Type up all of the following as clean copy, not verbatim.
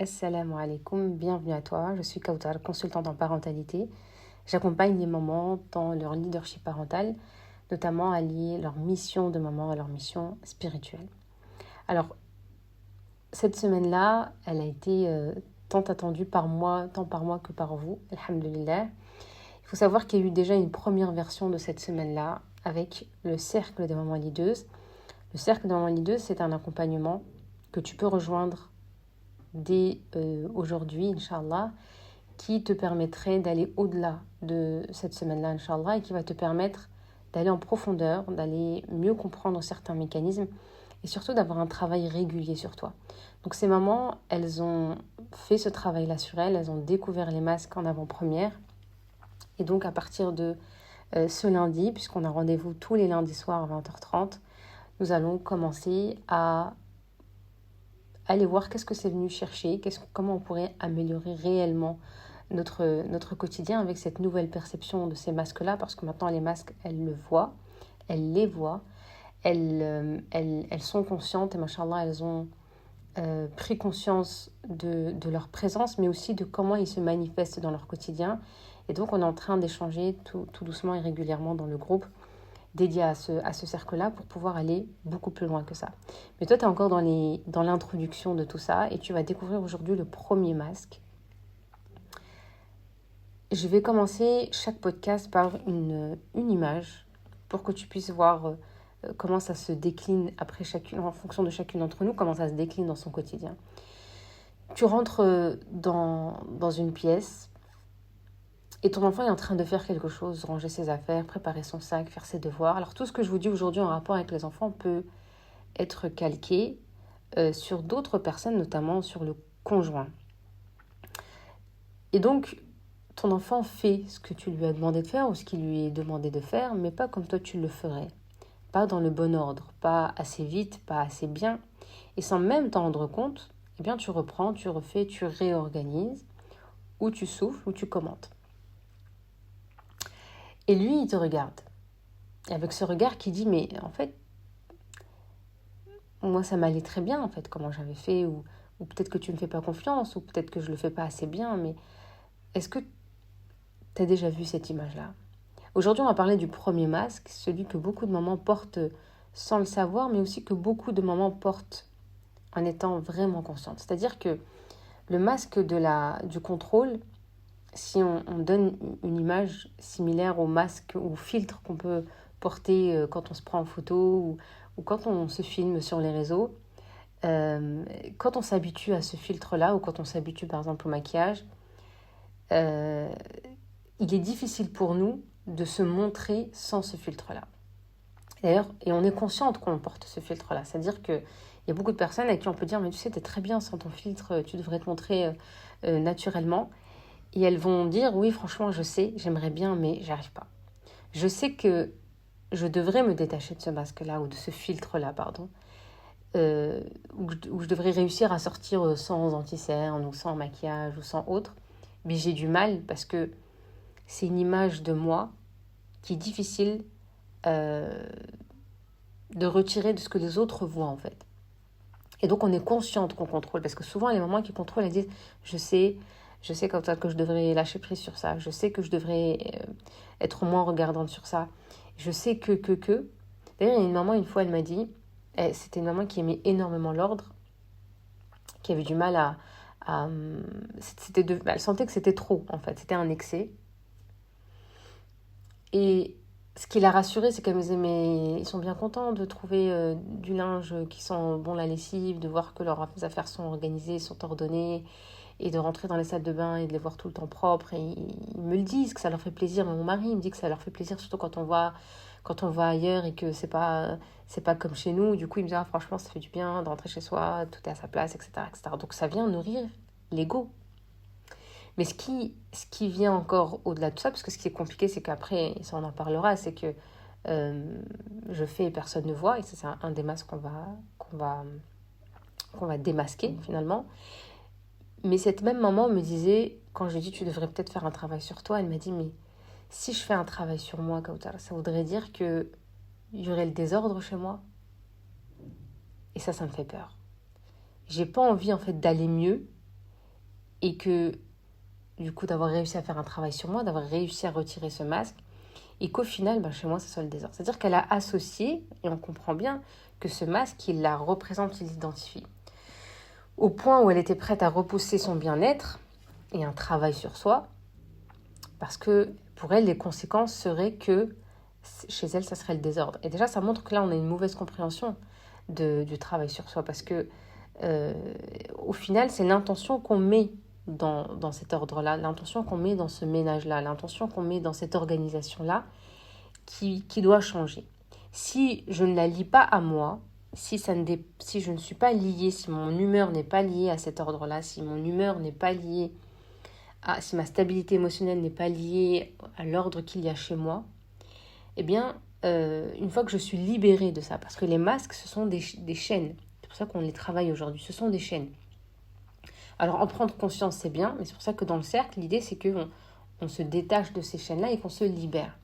Assalamu alaikum, bienvenue à toi. Je suis Kautar, consultante en parentalité. J'accompagne les mamans dans leur leadership parental, notamment à lier leur mission de maman à leur mission spirituelle. Alors, cette semaine-là, elle a été tant attendue par moi, tant par moi que par vous, alhamdoulilah. Il faut savoir qu'il y a eu déjà une première version de cette semaine-là avec le cercle des mamans leaders. Le cercle des mamans leaders, c'est un accompagnement que tu peux rejoindre dès aujourd'hui, Inch'Allah, qui te permettrait d'aller au-delà de cette semaine-là, Inch'Allah, et qui va te permettre d'aller en profondeur, d'aller mieux comprendre certains mécanismes et surtout d'avoir un travail régulier sur toi. Donc ces mamans, elles ont fait ce travail-là sur elles, elles ont découvert les masques en avant-première. Et donc à partir de ce lundi, puisqu'on a rendez-vous tous les lundis soirs à 20h30, nous allons commencer à aller voir qu'est-ce que c'est venu chercher, comment on pourrait améliorer réellement notre quotidien avec cette nouvelle perception de ces masques-là, parce que maintenant les masques, elles le voient, elles les voient, elles sont conscientes et machallah, elles ont pris conscience de leur présence, mais aussi de comment ils se manifestent dans leur quotidien. Et donc on est en train d'échanger tout doucement et régulièrement dans le groupe dédié à ce cercle-là pour pouvoir aller beaucoup plus loin que ça. Mais toi, tu es encore dans l'introduction de tout ça et tu vas découvrir aujourd'hui le premier masque. Je vais commencer chaque podcast par une image pour que tu puisses voir comment ça se décline après en fonction de chacune d'entre nous, comment ça se décline dans son quotidien. Tu rentres dans une pièce et ton enfant est en train de faire quelque chose, ranger ses affaires, préparer son sac, faire ses devoirs. Alors tout ce que je vous dis aujourd'hui en rapport avec les enfants peut être calqué sur d'autres personnes, notamment sur le conjoint. Et donc, ton enfant fait ce que tu lui as demandé de faire ou ce qu'il lui est demandé de faire, mais pas comme toi tu le ferais. Pas dans le bon ordre, pas assez vite, pas assez bien. Et sans même t'en rendre compte, eh bien tu reprends, tu refais, tu réorganises, ou tu souffles, ou tu commentes. Et lui, il te regarde. Et avec ce regard qui dit, mais en fait, moi ça m'allait très bien, en fait, comment j'avais fait, ou peut-être que tu ne me fais pas confiance, ou peut-être que je ne le fais pas assez bien, mais est-ce que tu as déjà vu cette image-là ? Aujourd'hui, on va parler du premier masque, celui que beaucoup de mamans portent sans le savoir, mais aussi que beaucoup de mamans portent en étant vraiment conscientes. C'est-à-dire que le masque du contrôle, si on donne une image similaire au masque ou filtre qu'on peut porter quand on se prend en photo ou quand on se filme sur les réseaux, quand on s'habitue à ce filtre-là ou quand on s'habitue par exemple au maquillage, il est difficile pour nous de se montrer sans ce filtre-là. D'ailleurs, et on est consciente qu'on porte ce filtre-là. C'est-à-dire qu'il y a beaucoup de personnes à qui on peut dire « mais tu sais, t'es très bien sans ton filtre, tu devrais te montrer naturellement ». Et elles vont dire « oui, franchement, je sais, j'aimerais bien, mais j'arrive pas ». Je sais que je devrais me détacher de ce masque-là, ou de ce filtre-là, pardon, où je devrais réussir à sortir sans anti-cerne, ou sans maquillage, ou sans autre. Mais j'ai du mal parce que c'est une image de moi qui est difficile de retirer de ce que les autres voient en fait. Et donc on est consciente qu'on contrôle, parce que souvent les mamans qui contrôlent, elles disent je sais comme ça que je devrais lâcher prise sur ça, je sais que je devrais être moins regardante sur ça, je sais que. D'ailleurs il y a une maman, une fois elle m'a dit, c'était une maman qui aimait énormément l'ordre, qui avait du mal elle sentait que c'était trop en fait, c'était un excès. Et ce qui l'a rassurée, c'est qu'elle me disait mais ils sont bien contents de trouver du linge qui sent bon la lessive, de voir que leurs affaires sont organisées, sont ordonnées, et de rentrer dans les salles de bain et de les voir tout le temps propres. Et ils me le disent que ça leur fait plaisir. Mon mari me dit que ça leur fait plaisir, surtout quand on va ailleurs et que c'est pas comme chez nous. Du coup, il me dit ah, franchement, ça fait du bien de rentrer chez soi, tout est à sa place, etc., etc. Donc ça vient nourrir l'ego. Mais ce qui vient encore au-delà de ça, parce que ce qui est compliqué, c'est qu'après, ça on en parlera, c'est que je fais et personne ne voit, et ça, c'est un des masques qu'on va démasquer finalement. Mais cette même maman me disait, quand je lui ai dit tu devrais peut-être faire un travail sur toi, elle m'a dit mais si je fais un travail sur moi, Kautar, ça voudrait dire qu'il y aurait le désordre chez moi. Et ça me fait peur. J'ai pas envie en fait d'aller mieux et que du coup d'avoir réussi à faire un travail sur moi, d'avoir réussi à retirer ce masque, et qu'au final, chez moi, ça soit le désordre. C'est-à-dire qu'elle a associé, et on comprend bien que ce masque, il la représente, il l'identifie. Au point où elle était prête à repousser son bien-être et un travail sur soi, parce que pour elle, les conséquences seraient que chez elle, ça serait le désordre. Et déjà, ça montre que là, on a une mauvaise compréhension du travail sur soi, parce que au final, c'est l'intention qu'on met dans cet ordre-là, l'intention qu'on met dans ce ménage-là, l'intention qu'on met dans cette organisation-là, qui doit changer. Si je ne la lie pas à moi, si je ne suis pas liée, si mon humeur n'est pas liée à cet ordre-là, si mon humeur n'est pas liée si ma stabilité émotionnelle n'est pas liée à l'ordre qu'il y a chez moi, eh bien, une fois que je suis libérée de ça, parce que les masques, ce sont des chaînes, c'est pour ça qu'on les travaille aujourd'hui, ce sont des chaînes. Alors, en prendre conscience, c'est bien, mais c'est pour ça que dans le cercle, l'idée, c'est qu'on se détache de ces chaînes-là et qu'on se libère.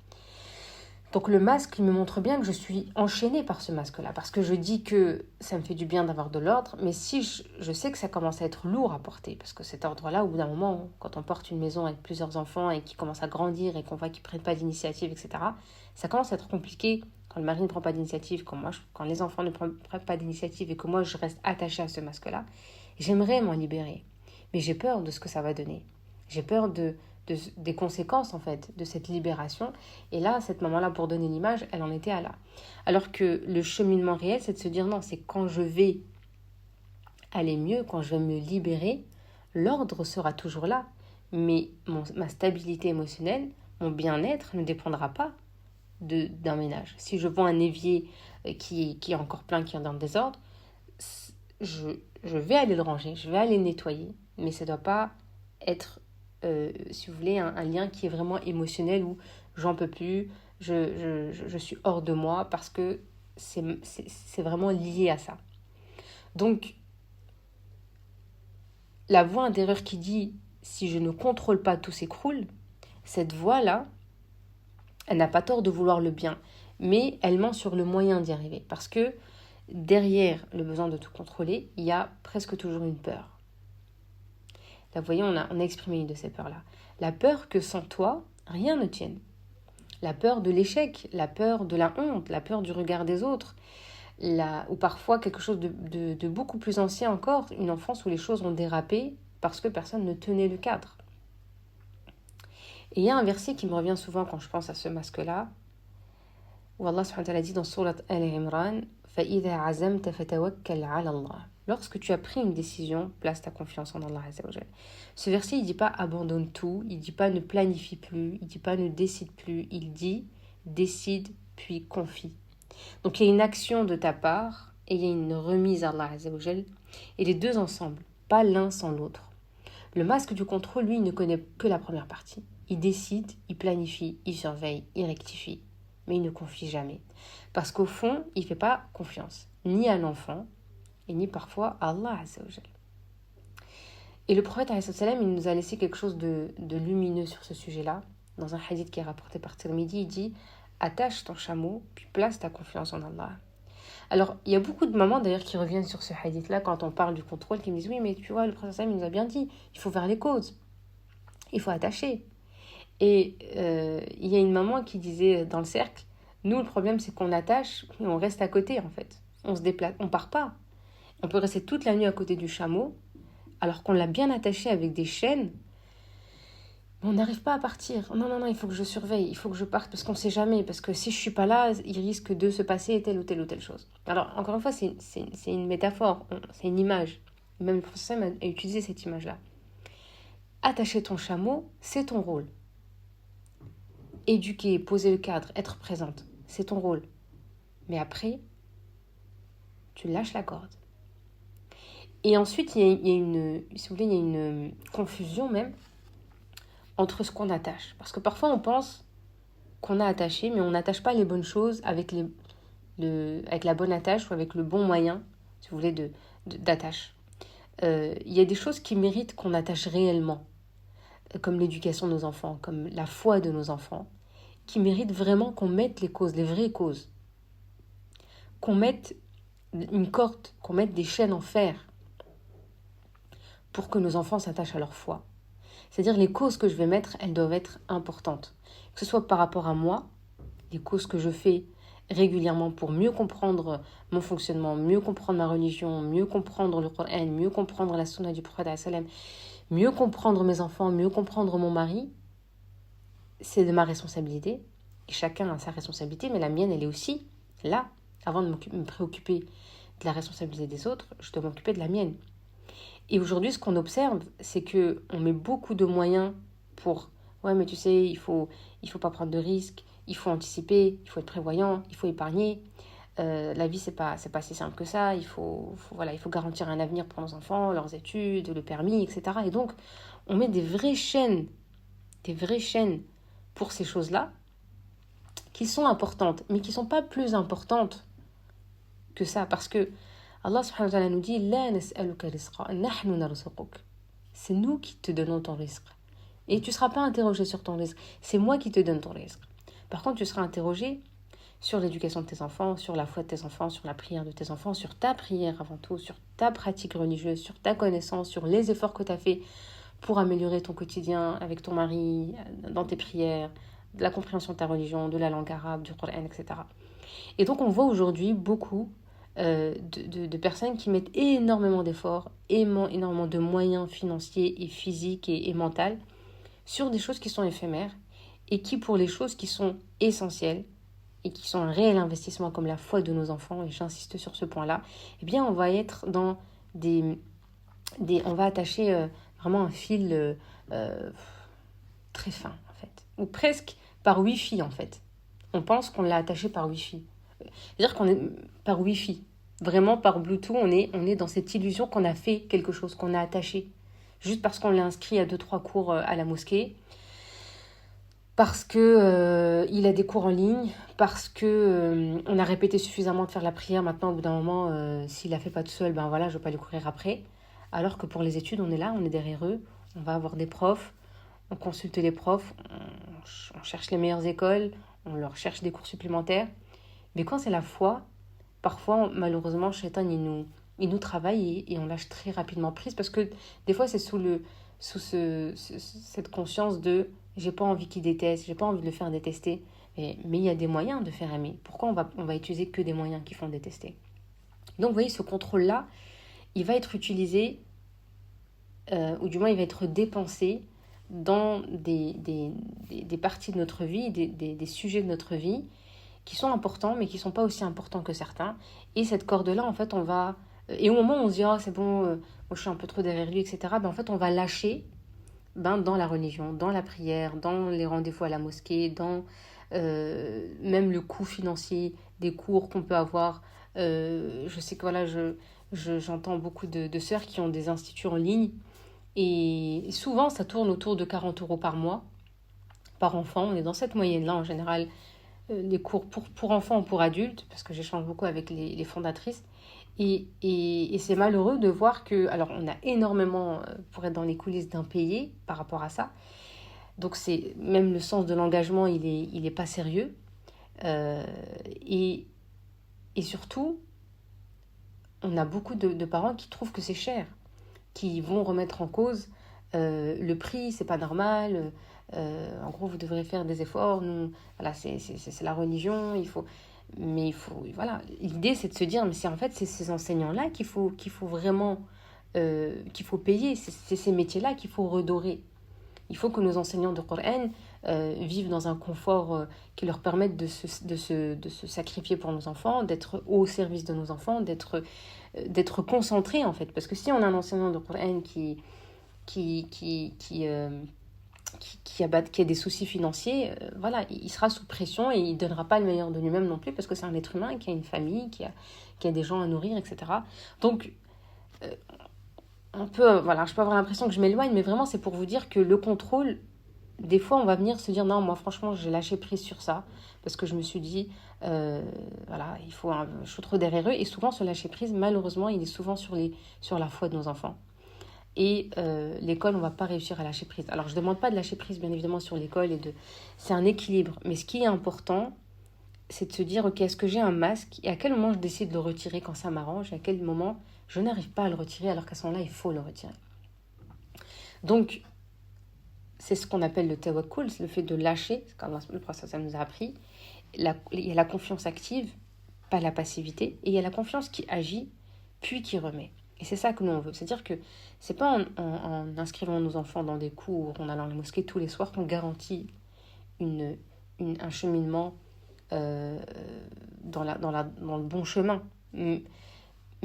Donc le masque, il me montre bien que je suis enchaînée par ce masque-là, parce que je dis que ça me fait du bien d'avoir de l'ordre, mais si je sais que ça commence à être lourd à porter, parce que cet ordre-là, au bout d'un moment, quand on porte une maison avec plusieurs enfants et qui commencent à grandir et qu'on voit qu'ils ne prennent pas d'initiative, etc., ça commence à être compliqué quand le mari ne prend pas d'initiative, quand les enfants ne prennent pas d'initiative et que moi je reste attachée à ce masque-là. J'aimerais m'en libérer, mais j'ai peur de ce que ça va donner. J'ai peur des conséquences en fait de cette libération. Et là, cette maman-là, pour donner l'image, elle en était à là. Alors que le cheminement réel, c'est de se dire non, c'est quand je vais aller mieux, quand je vais me libérer, l'ordre sera toujours là. Mais ma stabilité émotionnelle, mon bien-être ne dépendra pas d'un ménage. Si je vois un évier qui est encore plein, qui est dans le désordre, je vais aller le ranger, je vais aller le nettoyer, mais ça ne doit pas être si vous voulez, un lien qui est vraiment émotionnel où j'en peux plus, je suis hors de moi parce que c'est vraiment lié à ça. Donc, la voix intérieure qui dit « si je ne contrôle pas, tout s'écroule », cette voix-là, elle n'a pas tort de vouloir le bien, mais elle ment sur le moyen d'y arriver parce que derrière le besoin de tout contrôler, il y a presque toujours une peur. Là, vous voyez, on a exprimé une de ces peurs-là. La peur que sans toi, rien ne tienne. La peur de l'échec, la peur de la honte, la peur du regard des autres. Ou parfois quelque chose de beaucoup plus ancien encore, une enfance où les choses ont dérapé parce que personne ne tenait le cadre. Et il y a un verset qui me revient souvent quand je pense à ce masque-là, où Allah subhanahu wa ta'ala dit dans Surat Al-Imran « فَإِذَا عَزَمْتَ فَتَوَكَّلْ عَلَى اللَّهِ » Lorsque tu as pris une décision, place ta confiance en Allah Azza wa Jal. Ce verset, il ne dit pas abandonne tout, il ne dit pas ne planifie plus, il ne dit pas ne décide plus, il dit décide puis confie. Donc il y a une action de ta part et il y a une remise à Allah Azza wa Jal, et les deux ensemble, pas l'un sans l'autre. Le masque du contrôle, lui, ne connaît que la première partie. Il décide, il planifie, il surveille, il rectifie, mais il ne confie jamais. Parce qu'au fond, il ne fait pas confiance, ni à l'enfant, et ni parfois à Allah Azza wa Jal. Et le prophète il nous a laissé quelque chose de lumineux sur ce sujet-là. Dans un hadith qui est rapporté par Tirmidhi, il dit « Attache ton chameau, puis place ta confiance en Allah ». Alors, il y a beaucoup de mamans d'ailleurs qui reviennent sur ce hadith-là quand on parle du contrôle, qui me disent « Oui, mais tu vois, le prophète il nous a bien dit, il faut faire les causes, il faut attacher ». Et il y a une maman qui disait dans le cercle « Nous, le problème, c'est qu'on attache et on reste à côté, en fait. On se déplace, on part pas. On peut rester toute la nuit à côté du chameau, alors qu'on l'a bien attaché avec des chaînes, mais on n'arrive pas à partir. Non, il faut que je surveille, il faut que je parte, parce qu'on ne sait jamais, parce que si je ne suis pas là, il risque de se passer telle ou telle chose. Alors, encore une fois, c'est une métaphore, c'est une image. Même le professeur a utilisé cette image-là. Attacher ton chameau, c'est ton rôle. Éduquer, poser le cadre, être présente, c'est ton rôle. Mais après, tu lâches la corde. Et ensuite, il y a une confusion même entre ce qu'on attache. Parce que parfois, on pense qu'on a attaché, mais on n'attache pas les bonnes choses avec la bonne attache ou avec le bon moyen, si vous voulez, d'attache. Il y a des choses qui méritent qu'on attache réellement, comme l'éducation de nos enfants, comme la foi de nos enfants, qui méritent vraiment qu'on mette les causes, les vraies causes. Qu'on mette une corde, qu'on mette des chaînes en fer, pour que nos enfants s'attachent à leur foi. C'est-à-dire les causes que je vais mettre, elles doivent être importantes. Que ce soit par rapport à moi, les causes que je fais régulièrement pour mieux comprendre mon fonctionnement, mieux comprendre ma religion, mieux comprendre le Coran, mieux comprendre la sunna du prophète, mieux comprendre mes enfants, mieux comprendre mon mari, c'est de ma responsabilité. Et chacun a sa responsabilité, mais la mienne, elle est aussi là. Avant de me préoccuper de la responsabilité des autres, je dois m'occuper de la mienne. Et aujourd'hui, ce qu'on observe, c'est qu'on met beaucoup de moyens pour... Ouais, mais tu sais, il faut pas prendre de risques, il faut anticiper, il faut être prévoyant, il faut épargner. La vie, c'est pas si simple que ça. Il faut garantir un avenir pour nos enfants, leurs études, le permis, etc. Et donc, on met des vraies chaînes pour ces choses-là, qui sont importantes, mais qui ne sont pas plus importantes que ça. Parce que Allah subhanahu wa ta'ala nous dit « La nas'aluka rizqa, nahnu narzuquk » C'est nous qui te donnons ton risque. Et tu ne seras pas interrogé sur ton risque. C'est moi qui te donne ton risque. Par contre, tu seras interrogé sur l'éducation de tes enfants, sur la foi de tes enfants, sur la prière de tes enfants, sur ta prière avant tout, sur ta pratique religieuse, sur ta connaissance, sur les efforts que tu as fait pour améliorer ton quotidien avec ton mari, dans tes prières, de la compréhension de ta religion, de la langue arabe, du Coran, etc. Et donc on voit aujourd'hui beaucoup de personnes qui mettent énormément d'efforts, énormément de moyens financiers et physiques et mentaux sur des choses qui sont éphémères et qui, pour les choses qui sont essentielles et qui sont un réel investissement comme la foi de nos enfants, et j'insiste sur ce point-là, eh bien on va être dans on va attacher vraiment un fil très fin en fait, ou presque par Wi-Fi en fait. On pense qu'on l'a attaché par Wi-Fi. C'est-à-dire qu'on est par Wi-Fi, vraiment par Bluetooth, on est dans cette illusion qu'on a fait quelque chose, qu'on a attaché, juste parce qu'on l'a inscrit à 2-3 cours à la mosquée, parce que il a des cours en ligne, parce que on a répété suffisamment de faire la prière. Maintenant, au bout d'un moment, s'il la fait pas tout seul, ben voilà, je vais pas lui courir après. Alors que pour les études, on est là, on est derrière eux, on va avoir des profs, on consulte les profs, on cherche les meilleures écoles, on leur cherche des cours supplémentaires. Mais quand c'est la foi, parfois, malheureusement, Shaitan, il nous travaille et on lâche très rapidement prise, parce que des fois, c'est sous cette conscience de j'ai pas envie qu'il déteste, j'ai pas envie de le faire détester. Mais il y a des moyens de faire aimer. Pourquoi on va utiliser que des moyens qui font détester? Donc, vous voyez, ce contrôle-là, il va être utilisé, ou du moins, il va être dépensé dans des parties de notre vie, des sujets de notre vie qui sont importants, mais qui ne sont pas aussi importants que certains. Et cette corde-là, en fait, on va... Et au moment où on se dit « Oh, c'est bon, moi, je suis un peu trop derrière lui, etc. » En fait, on va lâcher dans la religion, dans la prière, dans les rendez-vous à la mosquée, dans même le coût financier des cours qu'on peut avoir. Je sais que voilà, j'entends beaucoup de sœurs qui ont des instituts en ligne, et souvent ça tourne autour de 40 euros par mois, par enfant. On est dans cette moyenne-là en général, les cours pour enfants ou pour adultes, parce que j'échange beaucoup avec les fondatrices. Et c'est malheureux de voir que... Alors, on a énormément, pour être dans les coulisses, d'impayés par rapport à ça. Donc, c'est même le sens de l'engagement, il est pas sérieux. Et surtout, on a beaucoup de parents qui trouvent que c'est cher, qui vont remettre en cause le prix, c'est pas normal. En gros, vous devrez faire des efforts. Nous, voilà, c'est la religion, il faut... Mais il faut, voilà, l'idée c'est de se dire, mais c'est en fait c'est ces enseignants-là qu'il faut vraiment qu'il faut payer, c'est ces métiers-là qu'il faut redorer. Il faut que nos enseignants de Coran vivent dans un confort qui leur permette de se sacrifier pour nos enfants, d'être au service de nos enfants, d'être concentrés en fait. Parce que si on a un enseignant de Coran qui a des soucis financiers, voilà, il sera sous pression et il ne donnera pas le meilleur de lui-même non plus, parce que c'est un être humain qui a une famille, qui a des gens à nourrir, etc. Donc, voilà, je peux avoir l'impression que je m'éloigne, mais vraiment, c'est pour vous dire que le contrôle, des fois, on va venir se dire, non, moi, franchement, j'ai lâché prise sur ça, parce que je me suis dit, voilà, je suis trop derrière eux. Et souvent, ce lâcher prise, malheureusement, il est souvent sur la foi de nos enfants. Et l'école, on ne va pas réussir à lâcher prise. Alors, je ne demande pas de lâcher prise, bien évidemment, sur l'école. C'est un équilibre. Mais ce qui est important, c'est de se dire, ok, est-ce que j'ai un masque? Et à quel moment je décide de le retirer quand ça m'arrange? Et à quel moment je n'arrive pas à le retirer, alors qu'à ce moment-là, il faut le retirer. Donc, c'est ce qu'on appelle le tawakkul, c'est le fait de lâcher, ce qu'Allah le prophète ça nous a appris. Il y a la confiance active, pas la passivité, et il y a la confiance qui agit, puis qui remet. Et c'est ça que nous on veut. C'est-à-dire que c'est pas en inscrivant nos enfants dans des cours, en allant à la mosquée tous les soirs qu'on garantit un cheminement dans le bon chemin. Mais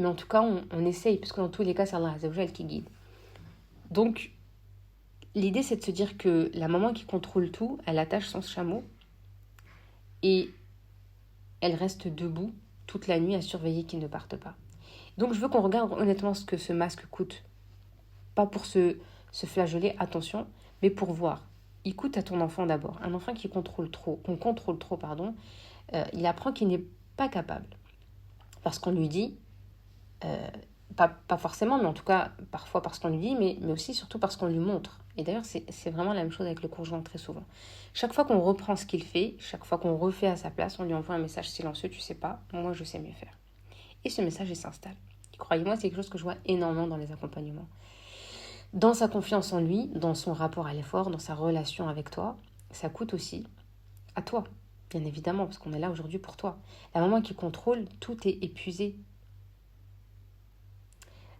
en tout cas, on essaye, parce que dans tous les cas, c'est Allah Azza wa Jal qui guide. Donc, l'idée, c'est de se dire que la maman qui contrôle tout, elle attache son chameau et elle reste debout toute la nuit à surveiller qu'il ne parte pas. Donc, je veux qu'on regarde honnêtement ce que ce masque coûte. Pas pour se flageller, attention, mais pour voir. Écoute à ton enfant d'abord. Un enfant qu'on contrôle trop, il apprend qu'il n'est pas capable. Parce qu'on lui dit, pas forcément, mais en tout cas, parfois parce qu'on lui dit, mais aussi surtout parce qu'on lui montre. Et d'ailleurs, c'est vraiment la même chose avec le conjoint très souvent. Chaque fois qu'on reprend ce qu'il fait, chaque fois qu'on refait à sa place, on lui envoie un message silencieux, tu sais pas, moi je sais mieux faire. Et ce message, il s'installe. Croyez-moi, c'est quelque chose que je vois énormément dans les accompagnements. Dans sa confiance en lui, dans son rapport à l'effort, dans sa relation avec toi, ça coûte aussi à toi, bien évidemment, parce qu'on est là aujourd'hui pour toi. La maman qui contrôle, tout est épuisé.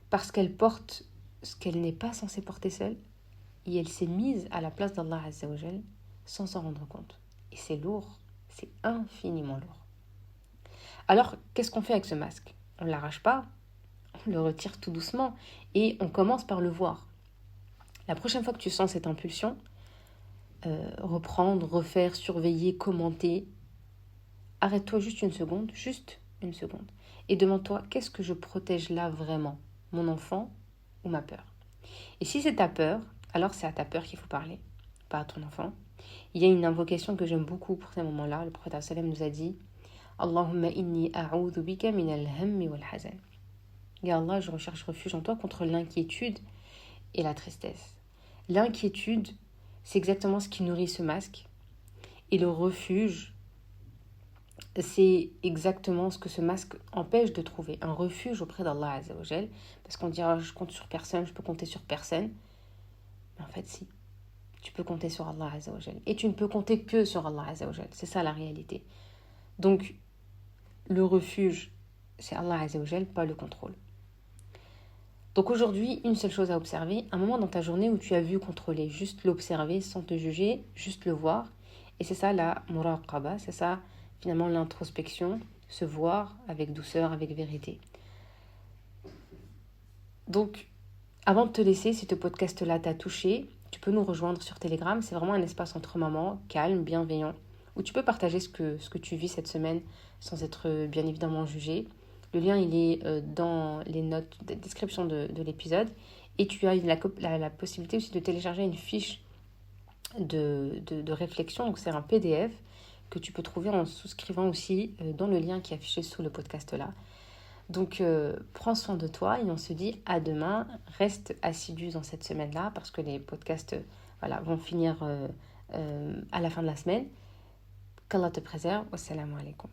Parce qu'elle porte ce qu'elle n'est pas censée porter seule, et elle s'est mise à la place d'Allah Azza wa Jal sans s'en rendre compte. Et c'est lourd, c'est infiniment lourd. Alors, qu'est-ce qu'on fait avec ce masque? On ne l'arrache pas, on le retire tout doucement et on commence par le voir. La prochaine fois que tu sens cette impulsion, reprendre, refaire, surveiller, commenter, arrête-toi juste une seconde, et demande-toi, qu'est-ce que je protège là vraiment? Mon enfant ou ma peur? Et si c'est ta peur, alors c'est à ta peur qu'il faut parler, pas à ton enfant. Il y a une invocation que j'aime beaucoup pour ces moments-là. Le prophète sallam nous a dit Allahumma inni a'udhu bika min al-hammi wal hazan. Ya Allah, je recherche refuge en toi contre l'inquiétude et la tristesse. L'inquiétude, c'est exactement ce qui nourrit ce masque. Et le refuge, c'est exactement ce que ce masque empêche de trouver. Un refuge auprès d'Allah Azza wa Jal. Parce qu'on dira, je compte sur personne, je peux compter sur personne. Mais en fait, si. Tu peux compter sur Allah Azza wa Jal. Et tu ne peux compter que sur Allah Azza wa Jal. C'est ça la réalité. Donc, le refuge, c'est Allah Azza wa Jal, pas le contrôle. Donc aujourd'hui, une seule chose à observer, un moment dans ta journée où tu as vu contrôler, juste l'observer sans te juger, juste le voir. Et c'est ça la muraqaba, c'est ça finalement l'introspection, se voir avec douceur, avec vérité. Donc, avant de te laisser, si ce podcast-là t'a touché, tu peux nous rejoindre sur Telegram. C'est vraiment un espace entre mamans, calme, bienveillant, où tu peux partager ce que tu vis cette semaine sans être bien évidemment jugé. Le lien, il est dans les notes de description de l'épisode. Et tu as la possibilité aussi de télécharger une fiche de réflexion. Donc, c'est un PDF que tu peux trouver en souscrivant aussi dans le lien qui est affiché sous le podcast là. Donc, prends soin de toi et on se dit à demain. Reste assidu dans cette semaine-là parce que les podcasts vont finir à la fin de la semaine. Qu'Allah te préserve. Wassalamu alaikum.